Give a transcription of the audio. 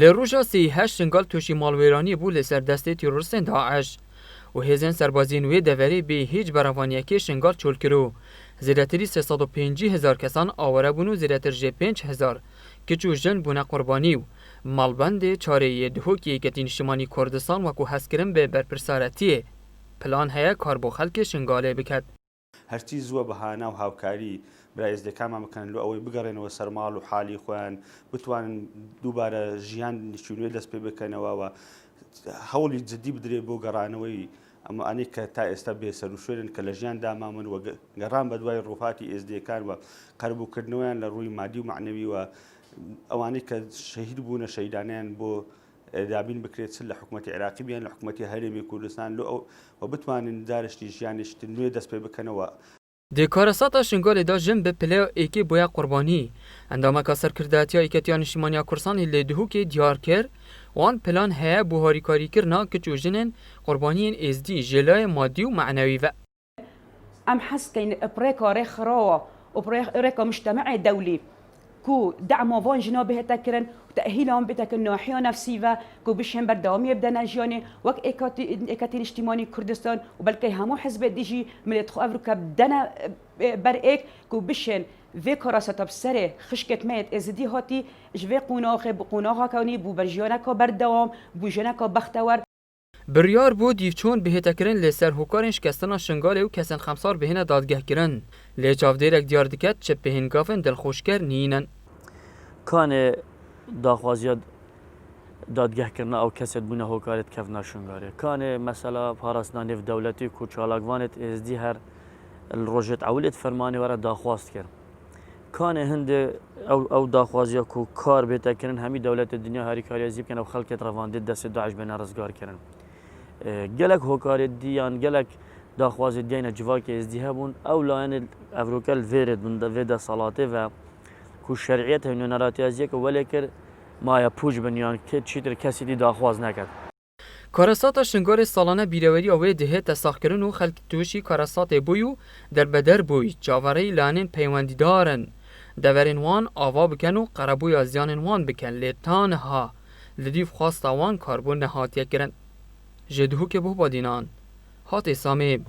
لروجا سی هشت شنگال توشی مالویرانی بو لسر دست تیرورستن داعش و هزین سربازین وی دوری به هیچ براوانیه که شنگال چول کرو. زیراتری 350,000 کسان آواره بونو زیراتر جه 5,000 که چو جن بونه قربانی و مالبند چاره دهوکی که تینشمانی کردستان وکو هسکرم به برپرسارتیه. پلان هیا کار بو خلک شنگاله بکد. هەرچی زووە بەهانە و هاوکاری برای ئێزدەکانمان بکەن لە ئەوەی بگەڕێنەوە سەرماڵ و حالی خۆیان بتوانن دووبارە ژیان نشونوێ دەست پێ بکەنەوە و هەوڵی جدی بدرێت بۆ گەڕانەوەی ئەمانەی کە تا ئێستا بێسەر و شوێنن کە لە ژیان دامامن و گەڕان بە دوای ڕووفاتی ئێزدەکان و قەربووکردنەوەیان لە ڕووی مادی و معنەوی و ئەوانەی کە شەهید بوونە شەیدانیان بۆ دابین بکرێت چ لە حکوومەتی عێراقی بیان لە حکوومەتی هەرێمی کوردستان و بتوانن دارشتی ژیانشتن نوێ دەست پێ بکەنەوە. دی کارساتا شنگال دا جن به پله ایکی بویا قربانی اندامه که سرکرداتیا ایکتیا نشیمانیا کرسانی لیدهو که دیار کر وان پلان هیا بوهاری کاری کرنا که چو جنن قربانی ازدی جلای مادی و معنوی و ام حس كاين بريكا ريخ روا وبريكا مجتمع دولي كو دعم وان جنابه تكرن وتأهيلهم بتكن ناحية نفسية كو بشهم بردوام يبدا نجياني وك اكاتين اجتماعي كردستان وبلكي همو حزب ديجي من يدخل افريقيا بدنا بريك كو بشن في كراسة بسره خشكت ميت ازدي هاتي جوي قناخ بقناخ كوني بو برجيانك بردوام بو جنك بختور بریار بود دیوچون بهته کرن لسر هوکارن شکستنا شنگال و کسن خمسار بهینه دادگه کرن لی چاودیرک دیار دکت چه بهین گافن دلخوشکر نینن کان داخوازیاد دادگه کرنا او کسد بونه هوکارت کفنا شنگاره کان مثلا پاراسنانی دولتی کو چالاگوانت ازدی هر الروجت اولت فرمانی ورا داخواست کرد کان هند او داخوازیا کو کار بهته کرن همی دولت دنیا هری کاری زیب کن او خلقت رواندی دست داعش بین رزگار کرن گلک هوکار دیان گلک داخواز دیان جواک ازدیها بون او لاین افروکل ویرد بون ویدا صلاته و کو شرعیت هنو نراتی از یک ولیکر ما یا پوج بنیان که چیتر کسی دی داخواز نکرد. کارسات شنگار سالانه بیروری اوی دهه تساخ کرن و خلق توشی کارسات بویو در بدر بوی جاوری لانین پیوندی دارن دورین وان آوا بکن و قربوی ازیان وان بکن لیتان ها لدیف خواست وان کاربون نهاتیه کرن جدهو که بو بادینان هات سامی